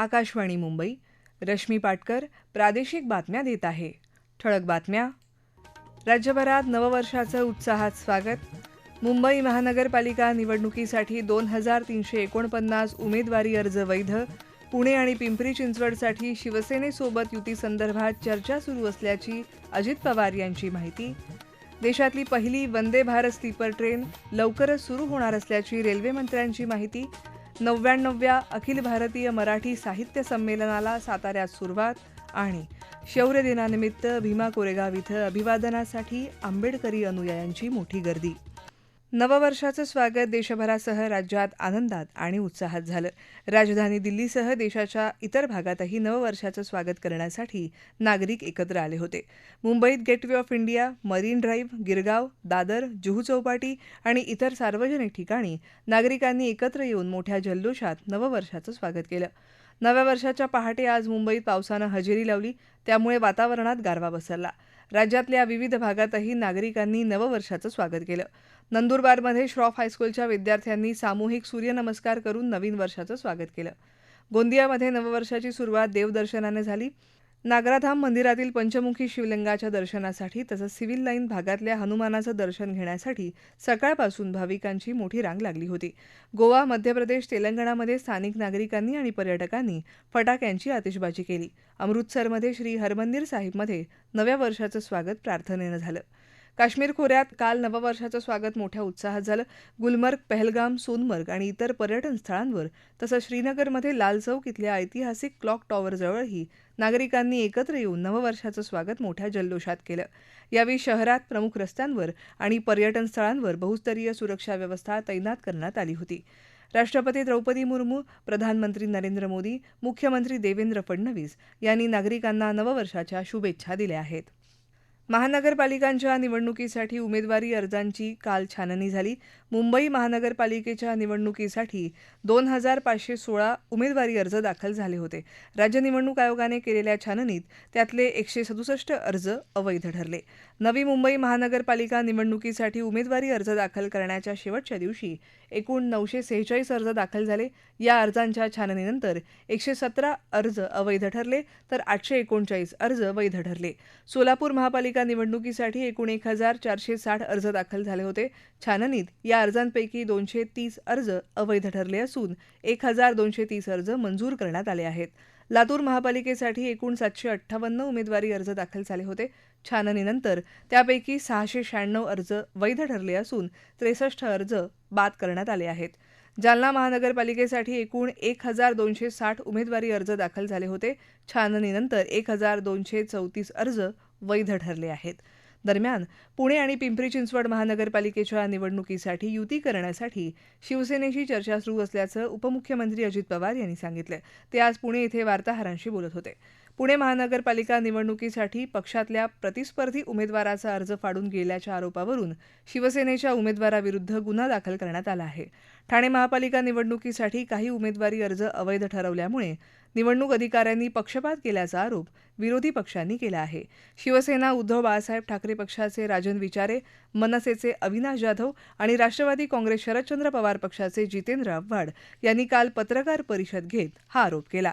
आकाशवाणी मुंबई. रश्मी पाटकर प्रादेशिक बातम्या देत आहे. ठळक बातम्या. राज्यभरात नववर्षाचं उत्साहात स्वागत. मुंबई महानगरपालिका निवडणुकीसाठी 2349 उमेदवारी अर्ज वैध. पुणे आणि पिंपरी चिंचवडसाठी शिवसेनेसोबत युतीसंदर्भात चर्चा सुरू असल्याची अजित पवार यांची माहिती. देशातली पहिली वंदे भारत स्लीपर ट्रेन लवकरच सुरू होणार असल्याची रेल्वे मंत्र्यांची माहिती. 99व्या अखिल भारतीय मराठी साहित्य संमेलनाला साताऱ्यात सुरुवात. आणि शौर्य दिनानिमित्त भीमा कोरेगाव इथं अभिवादनासाठी आंबेडकरी अनुयायांची मोठी गर्दी. नववर्षाचं स्वागत देशभरासह राज्यात आनंदात आणि उत्साहात झालं. राजधानी दिल्लीसह देशाच्या इतर भागातही नववर्षाचं स्वागत करण्यासाठी नागरिक एकत्र आले होते. मुंबईत gateway of India, marine drive, Girgaon, Dadar, Juhu Chowpatty आणि इतर सार्वजनिक ठिकाणी नागरिकांनी एकत्र येऊन मोठ्या जल्लोषात नववर्षाचं स्वागत केलं. नव्या वर्षाच्या पहाटे आज मुंबईत पावसानं हजेरी लावली, त्यामुळे वातावरणात गारवा पसरला. राज्यातल्या विविध भागातही नागरिकांनी नववर्षाचं स्वागत केलं. नंदुरबारमध्ये श्रॉफ हायस्कूलच्या विद्यार्थ्यांनी सामूहिक सूर्यनमस्कार करून नवीन वर्षाचं स्वागत केलं. गोंदियामध्ये नववर्षाची सुरुवात देवदर्शनाने झाली. नागराधाम मंदिरातील पंचमुखी शिवलिंगाच्या दर्शनासाठी तसंच सिव्हिल लाईन भागातल्या हनुमानाचं दर्शन घेण्यासाठी सकाळपासून भाविकांची मोठी रांग लागली होती. गोवा, मध्य प्रदेश, तेलंगणामध्ये स्थानिक नागरिकांनी आणि पर्यटकांनी फटाक्यांची आतिषबाजी केली. अमृतसरमध्ये श्री हरमंदिर साहिबमध्ये नव्या वर्षाचं स्वागत प्रार्थनेनं झालं. काश्मीर खोऱ्यात काल नववर्षाचं स्वागत मोठ्या उत्साहात झालं. गुलमर्ग, पहलगाम, सोनमर्ग आणि इतर पर्यटन स्थळांवर तसंच श्रीनगरमध्ये लाल चौक इथल्या ऐतिहासिक क्लॉक टॉवरजवळही नागरिकांनी एकत्र येऊन नववर्षाचं स्वागत मोठ्या जल्लोषात केलं. यावेळी शहरात प्रमुख रस्त्यांवर आणि पर्यटन स्थळांवर बहुस्तरीय सुरक्षा व्यवस्था तैनात करण्यात आली होती. राष्ट्रपती द्रौपदी मुर्मू, प्रधानमंत्री नरेंद्र मोदी, मुख्यमंत्री देवेंद्र फडणवीस यांनी नागरिकांना नववर्षाच्या शुभेच्छा दिल्या आहेत. महानगरपालिकांच्या निवडणुकीसाठी उमेदवारी अर्जांची काल छाननी झाली. मुंबई महानगरपालिकेच्या निवडणुकीसाठी 2516 उमेदवारी अर्ज दाखल झाले होते. राज्य निवडणूक आयोगाने केलेल्या छाननीत त्यातले 167 अर्ज अवैध ठरले. नवी मुंबई महानगरपालिका निवडणुकीसाठी उमेदवारी अर्ज दाखल करण्याच्या शेवटच्या दिवशी एकूण 946 अर्ज दाखल झाले. या अर्जांच्या छाननीनंतर 117 अर्ज अवैध ठरले तर 839 अर्ज वैध ठरले. सोलापूर महापालिका निवडणुकीसाठी एकूण 1460 अर्ज दाखल झाले होते. छाननीत या अर्जांपैकी 230 अर्ज अवैध ठरले असून 1230 अर्ज मंजूर करण्यात आले आहेत. लातूर महापालिकेसाठी एकूण 758 उमेदवारी अर्ज दाखल झाले होते. छाननीनंतर त्यापैकी 696 अर्ज वैध ठरले असून 63 अर्ज बाद करण्यात आले आहेत. जालना महानगरपालिकेसाठी एकूण 1260 उमेदवारी अर्ज दाखल झाले होते. छाननीनंतर 1234 अर्ज वैध ठरले आहेत. दरम्यान पुणे आणि पिंपरी चिंचवड महानगरपालिकेच्या निवडणुकीसाठी युती करण्यासाठी शिवसेनेशी चर्चा सुरू असल्याचं उपमुख्यमंत्री अजित पवार यांनी सांगितलं. ते आज पुणे येथे वार्ताहरांशी बोलत होते. पुणे महानगरपालिका निवडणुकीसाठी पक्षातल्या प्रतिस्पर्धी उमेदवाराचा अर्ज फाडून गेल्याच्या आरोपावरून शिवसेनेच्या उमेदवाराविरुद्ध गुन्हा दाखल करण्यात आला आहे. ठाणे महापालिका निवडणुकीसाठी काही उमेदवारी अर्ज अवैध ठरवल्यामुळे निवडणूक अधिकाऱ्यांनी पक्षपात केल्याचा आरोप विरोधी पक्षांनी केला आहे. शिवसेना उद्धव बाळासाहेब ठाकरे पक्षाचे राजन विचारे, मनसेचे अविनाश जाधव आणि राष्ट्रवादी काँग्रेस शरदचंद्र पवार पक्षाचे जितेंद्र आव्हाड यांनी काल पत्रकार परिषद घेत हा आरोप केला.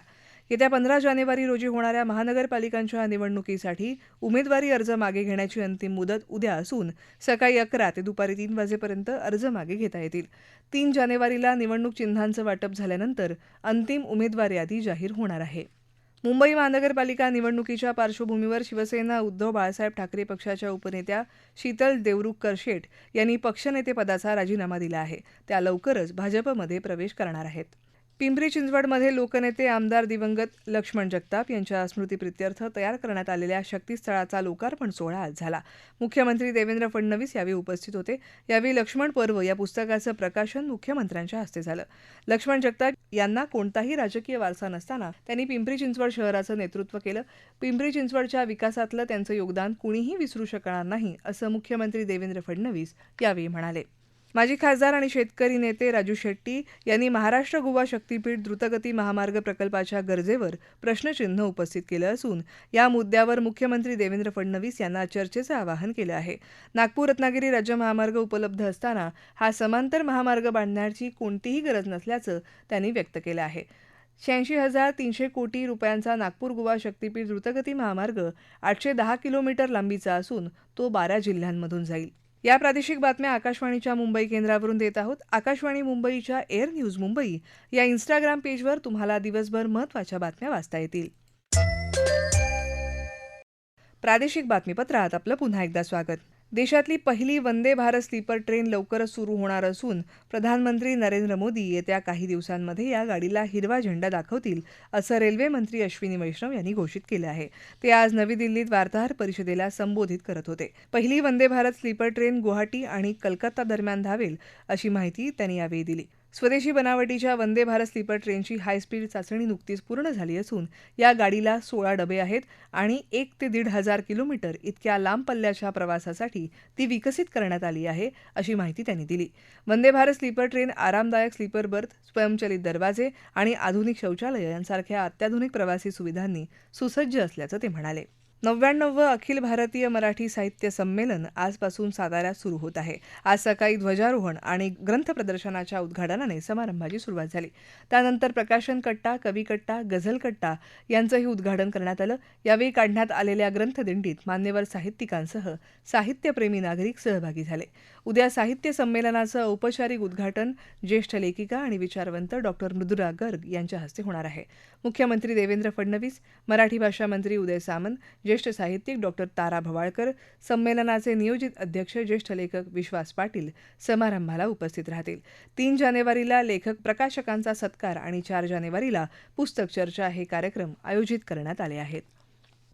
येत्या 15 जानेवारी रोजी होणाऱ्या महानगरपालिकांच्या निवडणुकीसाठी उमेदवारी अर्ज मागे घेण्याची अंतिम मुदत उद्या असून सकाळी 11 ते दुपारी 3 वाजेपर्यंत अर्ज मागे घेता येतील. 3 जानेवारीला निवडणूक चिन्हांचं वाटप झाल्यानंतर अंतिम उमेदवार यादी जाहीर होणार आहे. मुंबई महानगरपालिका निवडणुकीच्या पार्श्वभूमीवर शिवसेना उद्धव बाळासाहेब ठाकरे पक्षाच्या उपनेत्या शीतल देवरुखकर शेठ यांनी पक्षनेतेपदाचा राजीनामा दिला आहे. त्या लवकरच भाजपमध्ये प्रवेश करणार आहेत. पिंपरी चिंचवडमध्ये लोकनेते आमदार दिवंगत लक्ष्मण जगताप यांच्या स्मृतिप्रित्यर्थ तयार करण्यात आलेल्या शक्तीस्थळाचा लोकार्पण सोहळा आज झाला. मुख्यमंत्री देवेंद्र फडणवीस यावेळी उपस्थित होते. यावेळी लक्ष्मण पर्व या पुस्तकाचं प्रकाशन मुख्यमंत्र्यांच्या हस्ते झालं. लक्ष्मण जगताप यांना कोणताही राजकीय वारसा नसताना त्यांनी पिंपरी चिंचवड शहराचं नेतृत्व केलं. पिंपरी चिंचवडच्या विकासातलं त्यांचं योगदान कुणीही विसरू शकणार नाही असं मुख्यमंत्री देवेंद्र फडणवीस यावेळी म्हणाले. माजी खासदार आणि शेतकरी नेते राजू शेट्टी यांनी महाराष्ट्र गोवा शक्तीपीठ द्रुतगती महामार्ग प्रकल्पाच्या गरजेवर प्रश्नचिन्ह उपस्थित केलं असून या मुद्द्यावर मुख्यमंत्री देवेंद्र फडणवीस यांना चर्चेचं आवाहन केलं आहे. नागपूर रत्नागिरी राज्य महामार्ग उपलब्ध असताना हा समांतर महामार्ग बांधण्याची कोणतीही गरज नसल्याचं त्यांनी व्यक्त केलं आहे. 86,300 कोटी रुपयांचा नागपूर गोवा शक्तीपीठ द्रुतगती महामार्ग 810 किलोमीटर लांबीचा असून तो 12 जिल्ह्यांमधून जाईल. या प्रादेशिक बातम्या आकाशवाणीच्या मुंबई केंद्रावरून देत आहोत. आकाशवाणी मुंबईच्या एअर न्यूज मुंबई या इंस्टाग्राम पेजवर तुम्हाला दिवसभर महत्त्वाच्या बातम्या वाचता येतील. प्रादेशिक बातमीपत्रात आपलं पुन्हा एकदा स्वागत. देशातली पहिली वंदे भारत स्लीपर ट्रेन लवकरच सुरू होणार असून प्रधानमंत्री नरेंद्र मोदी येत्या काही दिवसांमध्ये या गाडीला हिरवा झेंडा दाखवतील असं रेल्वे मंत्री अश्विनी वैष्णव यांनी घोषित केलं आहे. ते आज नवी दिल्लीत वार्ताहर परिषदेला संबोधित करत होते. पहिली वंदे भारत स्लीपर ट्रेन गुवाहाटी आणि कलकत्ता दरम्यान धावेल अशी माहिती त्यांनी यावेळी दिली. स्वदेशी बनावटीच्या वंदे भारत स्लीपर ट्रेनची हायस्पीड चाचणी नुकतीच पूर्ण झाली असून या गाडीला 16 डबे आहेत आणि 1 ते 1,500 किलोमीटर इतक्या लांब पल्ल्याच्या प्रवासासाठी ती विकसित करण्यात आली आहे अशी माहिती त्यांनी दिली. वंदे भारत स्लीपर ट्रेन आरामदायक स्लीपर बर्थ, स्वयंचलित दरवाजे आणि आधुनिक शौचालय यांसारख्या अत्याधुनिक प्रवासी सुविधांनी सुसज्ज असल्याचं ते म्हणाले. 99वं अखिल भारतीय मराठी साहित्य संमेलन आजपासून साताऱ्यात सुरू होत आहे. आज सकाळी ध्वजारोहण आणि ग्रंथ प्रदर्शनाच्या उद्घाटनाने समारंभाची सुरुवात झाली. त्यानंतर प्रकाशन कट्टा, कवी कट्टा, गझल कट्टा यांचंही उद्घाटन करण्यात आलं. यावेळी काढण्यात आलेल्या ग्रंथदिंडीत मान्यवर साहित्यिकांसह साहित्यप्रेमी नागरिक सहभागी झाले. उद्या साहित्य संमेलनाचं औपचारिक उद्घाटन ज्येष्ठ लेखिका आणि विचारवंत डॉक्टर मृदुला गर्ग यांच्या हस्ते होणार आहे. मुख्यमंत्री देवेंद्र फडणवीस, मराठी भाषा मंत्री उदय सामंत, ज्येष्ठ साहित्यिक डॉक्टर तारा भवाळकर, संमेलनाचे नियोजित अध्यक्ष ज्येष्ठ लेखक विश्वास पाटील समारंभाला उपस्थित राहतील. 3 जानेवारीला लेखक प्रकाशकांचा सत्कार आणि 4 जानेवारीला पुस्तक चर्चा हे कार्यक्रम आयोजित करण्यात आले आहेत.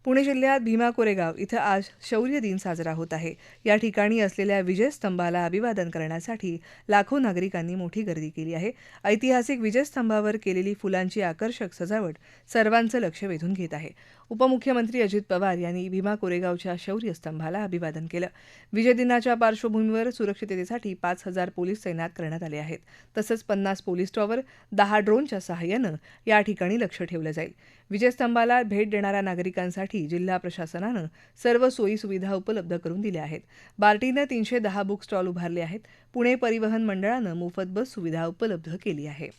पुणे जिल्ह्यात भीमा कोरेगाव इथं आज शौर्य दिन साजरा होत आहे. या ठिकाणी असलेल्या विजयस्तंभाला अभिवादन करण्यासाठी लाखो नागरिकांनी मोठी गर्दी केली आहे. ऐतिहासिक विजयस्तंभावर केलेली फुलांची आकर्षक सजावट सर्वांचं लक्ष वेधून घेत आहे. उपमुख्यमंत्री अजित पवार यांनी भीमा कोरेगावच्या शौर्य स्तंभाला अभिवादन केलं. विजय दिनाच्या पार्श्वभूमीवर सुरक्षिततेसाठी 5,000 पोलीस तैनात करण्यात आले आहेत. तसंच 50 पोलीस टॉवर, 10 ड्रोनच्या सहाय्यानं या ठिकाणी लक्ष ठेवलं जाईल. विजयस्तंभाला भेट देणाऱ्या नागरिकांसाठी जिल्हा प्रशासनानं सर्व सोयी सुविधा उपलब्ध करून दिल्या आहेत. बार्टीनं 310 बुक स्टॉल उभारले आहेत. पुणे परिवहन मंडळानं मोफत बस सुविधा उपलब्ध केली आहे.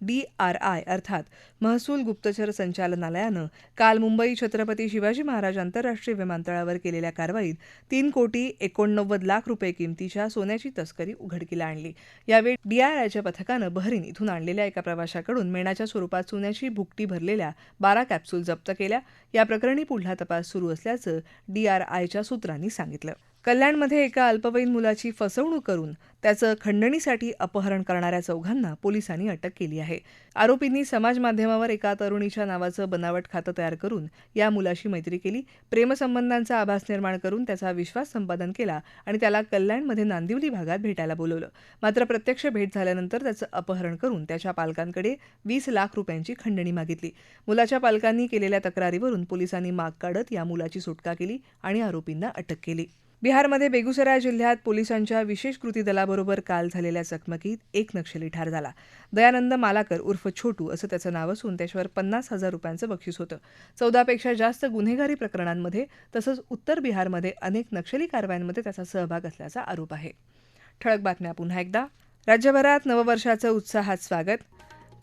DRI अर्थात महसूल गुप्तचर संचालनालयानं काल मुंबई छत्रपती शिवाजी महाराज आंतरराष्ट्रीय विमानतळावर केलेल्या कारवाईत 3,89,00,00,000 रुपये किमतीच्या सोन्याची तस्करी उघडकीला आणली. यावेळी DRIच्या पथकानं बहरीन इथून आणलेल्या एका प्रवाशाकडून मेणाच्या स्वरूपात सोन्याची भुकटी भरलेल्या 12 कॅप्सूल जप्त केल्या. या प्रकरणी पुढला तपास सुरू असल्याचं DRIच्या सूत्रांनी सांगितलं. कल्याणमध्ये एका अल्पवयीन मुलाची फसवणूक करून त्याचं खंडणीसाठी अपहरण करणाऱ्या चौघांना पोलिसांनी अटक केली आहे. आरोपींनी समाज माध्यमावर एका तरुणीच्या नावाचं बनावट खातं तयार करून या मुलाशी मैत्री केली, प्रेमसंबंधांचा आभास निर्माण करून त्याचा विश्वास संपादन केला आणि त्याला कल्याणमध्ये नांदिवली भागात भेटायला बोलवलं. मात्र प्रत्यक्ष भेट झाल्यानंतर त्याचं अपहरण करून त्याच्या पालकांकडे 20 लाख रुपयांची खंडणी मागितली. मुलाच्या पालकांनी केलेल्या तक्रारीवरून पोलिसांनी माग काढत या मुलाची सुटका केली आणि आरोपींना अटक केली. बिहारमध्ये बेगुसराय जिल्ह्यात पोलिसांच्या विशेष कृती दलाबरोबर काल झालेल्या चकमकीत एक नक्षली ठार झाला. दयानंद मालाकर उर्फ छोटू असं त्याचं नाव असून त्याच्यावर 50,000 रुपयांचं बक्षीस होतं. 14 पेक्षा जास्त गुन्हेगारी प्रकरणांमध्ये तसंच उत्तर बिहारमध्ये अनेक नक्षली कारवायांमध्ये त्याचा सहभाग असल्याचा आरोप आहे. ठळक बातम्या पुन्हा एकदा. राज्यभरात नववर्षाचं उत्साहात स्वागत.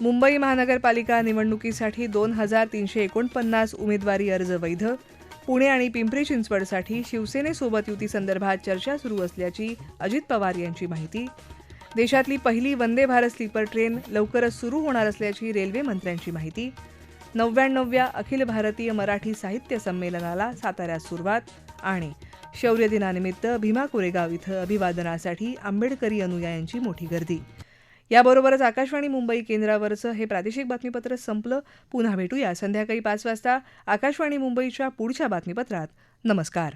मुंबई महानगरपालिका निवडणुकीसाठी 2,349 उमेदवारी अर्ज वैध. पुणे आणि पिंपरी चिंचवडसाठी शिवसेनेसोबत युतीसंदर्भात चर्चा सुरू असल्याची अजित पवार यांची माहिती. देशातली पहिली वंदे भारत स्लीपर ट्रेन लवकरच सुरू होणार असल्याची रेल्वे मंत्र्यांची माहिती. 99व्या अखिल भारतीय मराठी साहित्य संमेलनाला साताऱ्यात सुरुवात. आणि शौर्य दिनानिमित्त भीमा कोरेगाव इथं अभिवादनासाठी आंबेडकरी अनुयायांची मोठी गर्दी. याबरोबरच आकाशवाणी मुंबई केंद्रावरचं हे प्रादेशिक बातमीपत्र संपलं. पुन्हा भेटूया संध्याकाळी 5 वाजता आकाशवाणी मुंबईच्या पुढच्या बातमीपत्रात. नमस्कार.